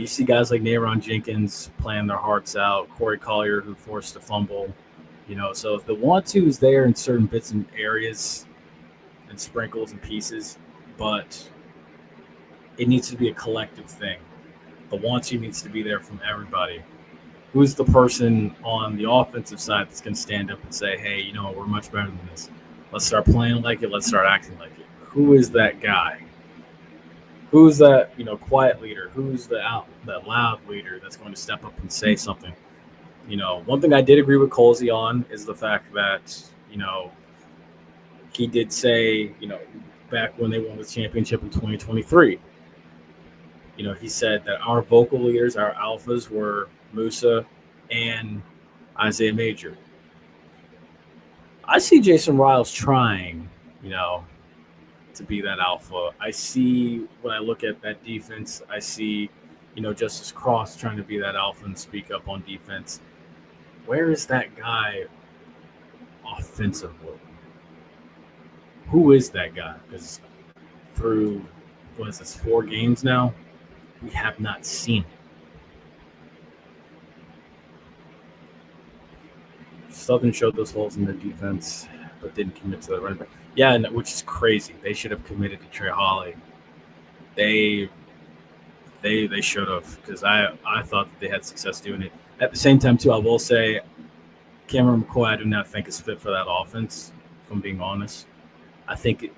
see guys like Nayron Jenkins playing their hearts out, Corey Collier who forced a fumble. So if the want to is there in certain bits and areas and sprinkles and pieces, but it needs to be a collective thing. The want to needs to be there from everybody. Who's the person on the offensive side that's going to stand up and say, hey, we're much better than this. Let's start playing like it. Let's start acting like it. Who is that guy? Who's that, quiet leader? Who's that loud leader that's going to step up and say something? One thing I did agree with Colzie on is the fact that, he did say, back when they won the championship in 2023, he said that our vocal leaders, our alphas were Musa and Isaiah Major. I see Jason Riles trying, to be that alpha. I see when I look at that defense, I see, Justice Cross trying to be that alpha and speak up on defense. Where is that guy offensively? Who is that guy? Because through, 4 games now, we have not seen it. Southern showed those holes in their defense, but didn't commit to the running back. Yeah, which is crazy. They should have committed to Trey Hawley. They should have, because I thought that they had success doing it. At the same time, too, I will say Cameron McCoy, I do not think is fit for that offense, if I'm being honest. I think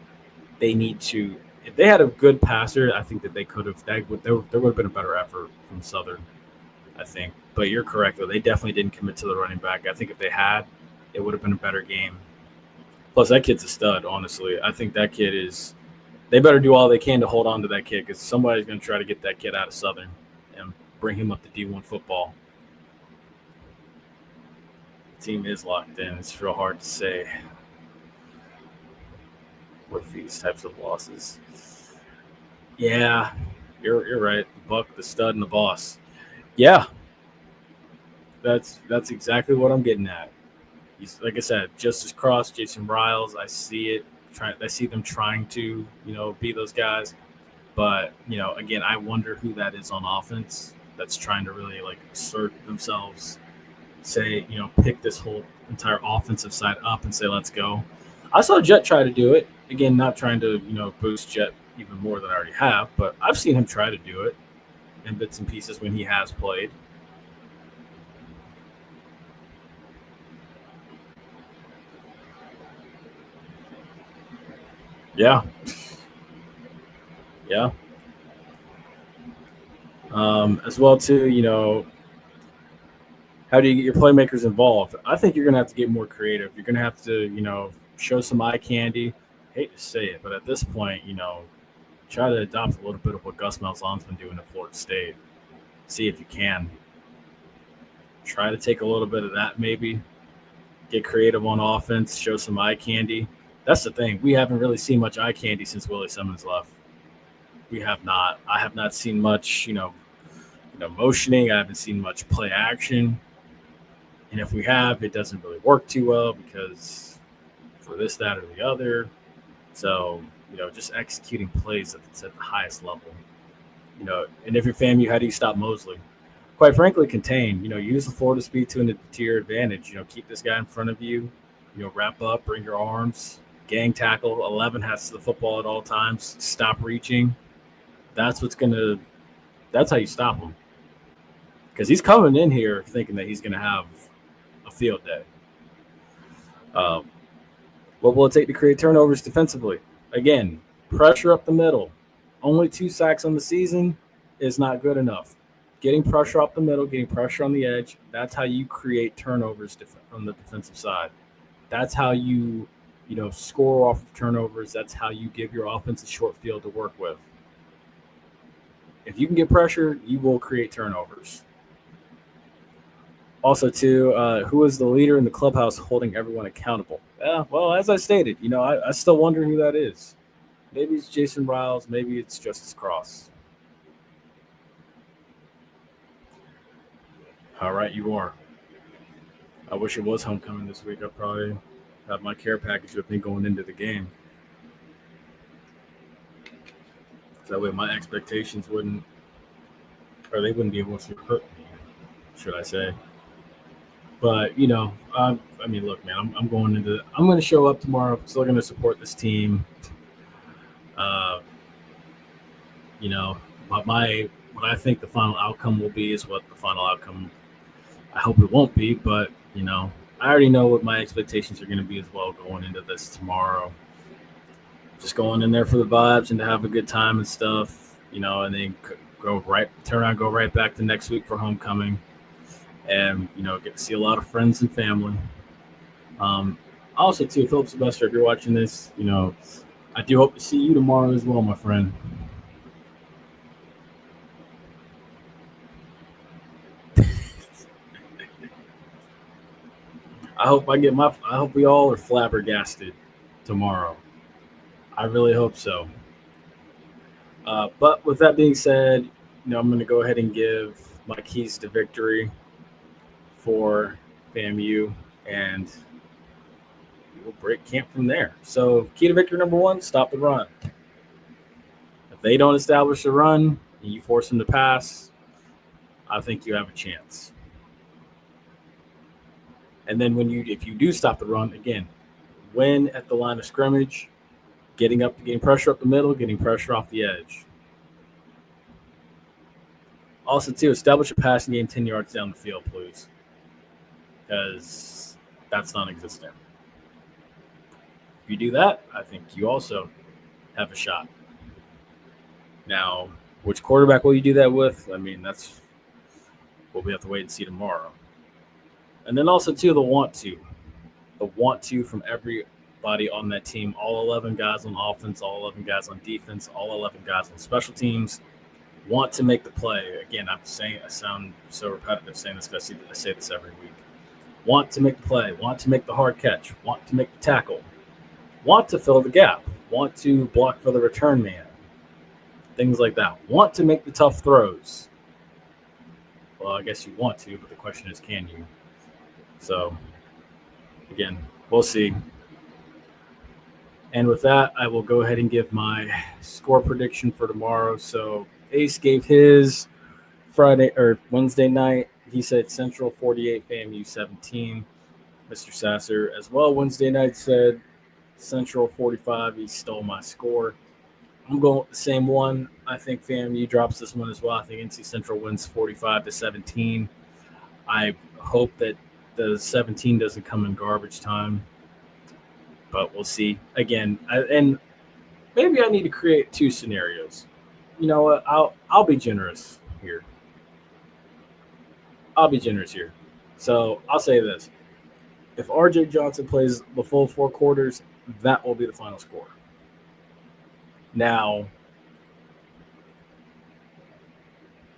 they need to – if they had a good passer, I think that they could have – there would have been a better effort from Southern, I think. But you're correct, though. They definitely didn't commit to the running back. I think if they had, it would have been a better game. Plus, that kid's a stud, honestly. I think that kid is – they better do all they can to hold on to that kid because somebody's going to try to get that kid out of Southern and bring him up to D1 football. The team is locked in. It's real hard to say with these types of losses. Yeah, you're right. The Buck, the stud, and the boss. Yeah, that's exactly what I'm getting at. Like I said, Justice Cross, Jason Riles. I see it. I see them trying to, be those guys. But again, I wonder who that is on offense that's trying to really assert themselves. Say, pick this whole entire offensive side up and say, let's go. I saw Jet try to do it. Again, not trying to, boost Jet even more than I already have, but I've seen him try to do it in bits and pieces when he has played. Yeah. Yeah. As well, too, how do you get your playmakers involved? I think you're going to have to get more creative. You're going to have to, show some eye candy. I hate to say it, but at this point, try to adopt a little bit of what Gus Malzahn's been doing at Florida State. See if you can. Try to take a little bit of that maybe. Get creative on offense, show some eye candy. That's the thing. We haven't really seen much eye candy since Willie Simmons left. We have not. I have not seen much, motioning. I haven't seen much play action. And if we have, it doesn't really work too well because for this, that, or the other. So, just executing plays at the highest level. And if you're FAMU, how do you stop Mosley? Quite frankly, contain. Use the Florida speed to your advantage. Keep this guy in front of you. Wrap up, bring your arms, gang tackle. 11 has the football at all times. Stop reaching. That's how you stop him. Because he's coming in here thinking that he's going to have a field day. What will it take to create turnovers defensively? Again, pressure up the middle. Only 2 sacks on the season is not good enough. Getting pressure up the middle, getting pressure on the edge, that's how you create turnovers from the defensive side. That's how you, score off of turnovers. That's how you give your offense a short field to work with. If you can get pressure, you will create turnovers. Also, too, who is the leader in the clubhouse holding everyone accountable? Well, as I stated, I still wonder who that is. Maybe it's Jason Riles. Maybe it's Justice Cross. All right, you are. I wish it was homecoming this week. I'd probably have my care package with me going into the game. So that way my expectations wouldn't be able to hurt me, should I say. But, I mean, look, man, I'm going to show up tomorrow. I'm still going to support this team. But what I think the final outcome will be is what the final outcome, I hope it won't be, but, I already know what my expectations are going to be as well going into this tomorrow. Just going in there for the vibes and to have a good time and stuff, and then turn around, go right back to next week for homecoming. And, get to see a lot of friends and family. Also, too, Philip Sylvester, if you're watching this, I do hope to see you tomorrow as well, my friend. I hope we all are flabbergasted tomorrow. I really hope so. But with that being said, I'm going to go ahead and give my keys to victory for FAMU, and we'll break camp from there. So key to victory number 1, stop the run. If they don't establish the run and you force them to pass, I think you have a chance. And then if you do stop the run, again, win at the line of scrimmage, getting pressure up the middle, getting pressure off the edge. Also, too, establish a passing game 10 yards down the field, please, because that's non-existent. If you do that, I think you also have a shot. Now, which quarterback will you do that with? I mean, that's what we have to wait and see tomorrow. And then also, too, the want to from everybody on that team, all 11 guys on offense, all 11 guys on defense, all 11 guys on special teams. want to make the play. Again, I'm saying, I sound so repetitive saying this because I say this every week. Want to make the play, want to make the hard catch, want to make the tackle, want to fill the gap, want to block for the return man, things like that. Want to make the tough throws. Well, I guess you want to, but the question is, can you? So, again, we'll see. And with that, I will go ahead and give my score prediction for tomorrow. So, Ace gave his Friday or Wednesday night. He said Central 48, FAMU 17. Mr. Sasser as well Wednesday night said Central 45. He stole my score. I'm going with the same one. I think FAMU drops this one as well. I think NC Central wins 45-17. I hope that the 17 doesn't come in garbage time, but we'll see. Again, and maybe I need to create two scenarios. You know what? I'll be generous here. So I'll say this: if RJ Johnson plays the full 4 quarters, that will be the final score. Now,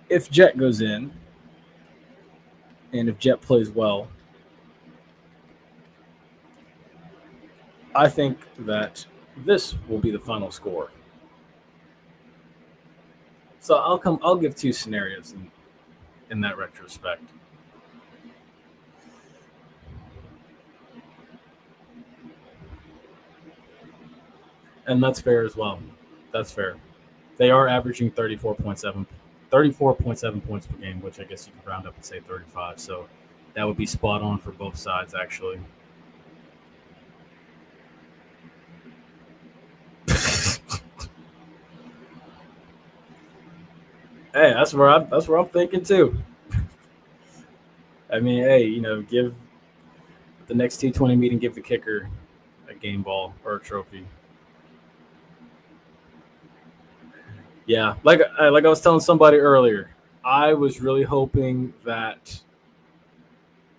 if Jet goes in, and if Jet plays well, I think that this will be the final score. So I'll give two scenarios in that retrospect. And that's fair as well. That's fair. They are averaging 34.7 points per game, which I guess you can round up and say 35. So that would be spot on for both sides, actually. Hey, that's where I'm thinking too. I mean, hey, give the next T20 meeting, give the kicker a game ball or a trophy. Yeah, like I was telling somebody earlier, I was really hoping that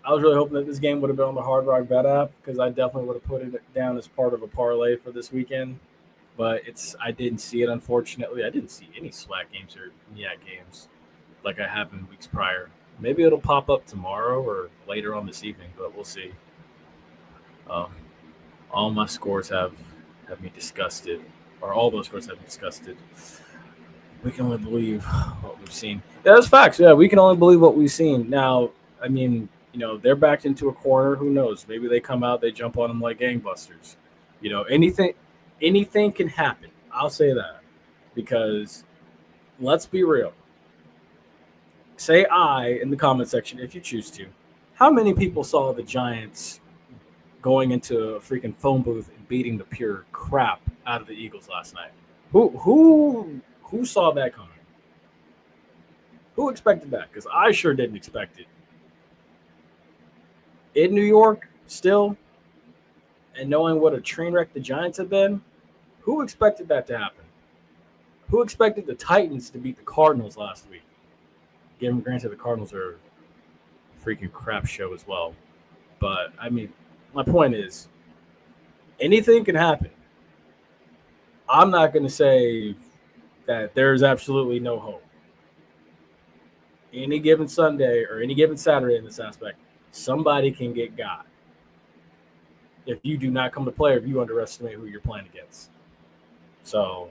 this game would have been on the Hard Rock Bet app because I definitely would have put it down as part of a parlay for this weekend. But I didn't see it, unfortunately. I didn't see any SWAC games or NIAC games like I have in weeks prior. Maybe it'll pop up tomorrow or later on this evening, but we'll see. All my scores have me disgusted, or all those scores have me disgusted. We can only believe what we've seen. Yeah, that's facts. Yeah, we can only believe what we've seen. Now, I mean, they're backed into a corner. Who knows? Maybe they come out, they jump on them like gangbusters. Anything can happen. I'll say that because let's be real. Say I in the comment section if you choose to. How many people saw the Giants going into a freaking phone booth and beating the pure crap out of the Eagles last night? Who saw that coming? Who expected that? Because I sure didn't expect it. In New York, still, and knowing what a train wreck the Giants have been, who expected that to happen? Who expected the Titans to beat the Cardinals last week? Granted, the Cardinals are a freaking crap show as well. But, I mean, my point is, anything can happen. I'm not going to say that there's absolutely no hope. Any given Sunday or any given Saturday in this aspect, somebody can get got if you do not come to play or if you underestimate who you're playing against. So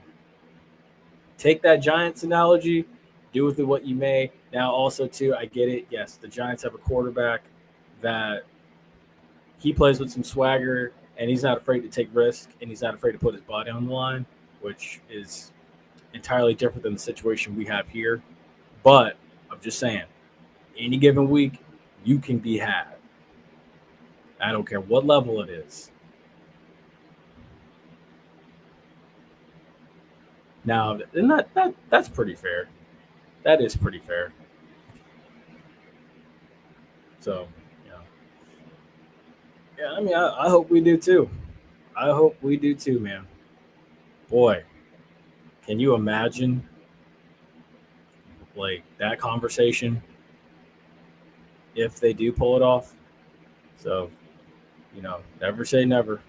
take that Giants analogy, do with it what you may. Now, also, too, I get it. Yes, the Giants have a quarterback that he plays with some swagger, and he's not afraid to take risk, and he's not afraid to put his body on the line, which is entirely different than the situation we have here. But I'm just saying, any given week, you can be had. I don't care what level it is. Now, and that's pretty fair. That is pretty fair. So, yeah. I mean, I hope we do too. I hope we do too, man. Boy, can you imagine like that conversation if they do pull it off? So, never say never.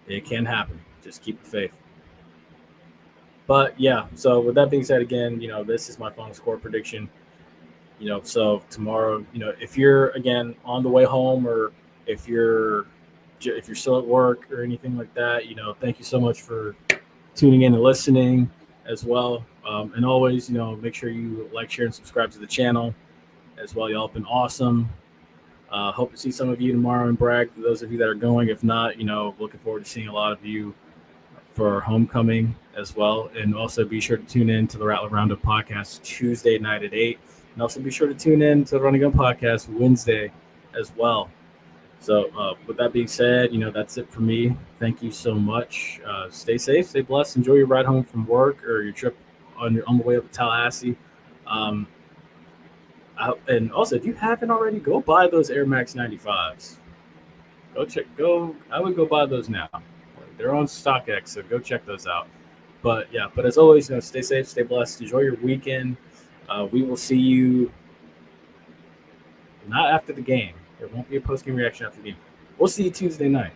It can happen. Just keep the faith. But yeah, so with that being said, again, this is my final score prediction. So tomorrow, if you're again on the way home, or if you're if you're still at work or anything like that, thank you so much for tuning in and listening as well. And always, make sure you like, share, and subscribe to the channel as well. Y'all have been awesome. Hope to see some of you tomorrow in Bragg. Those of you that are going, if not, looking forward to seeing a lot of you for homecoming as well. And also be sure to tune in to the Rattler Roundup podcast Tuesday night at 8. And also be sure to tune in to the Running Gun podcast Wednesday as well. So with that being said, that's it for me. Thank you so much. Stay safe, stay blessed. Enjoy your ride home from work or your trip on the way up to Tallahassee. Um, and also, if you haven't already, go buy those Air Max 95s. I would go buy those now. They're on StockX, so go check those out. But yeah, but as always, stay safe, stay blessed, enjoy your weekend. We will see you not after the game. There won't be a post-game reaction after the game. We'll see you Tuesday night.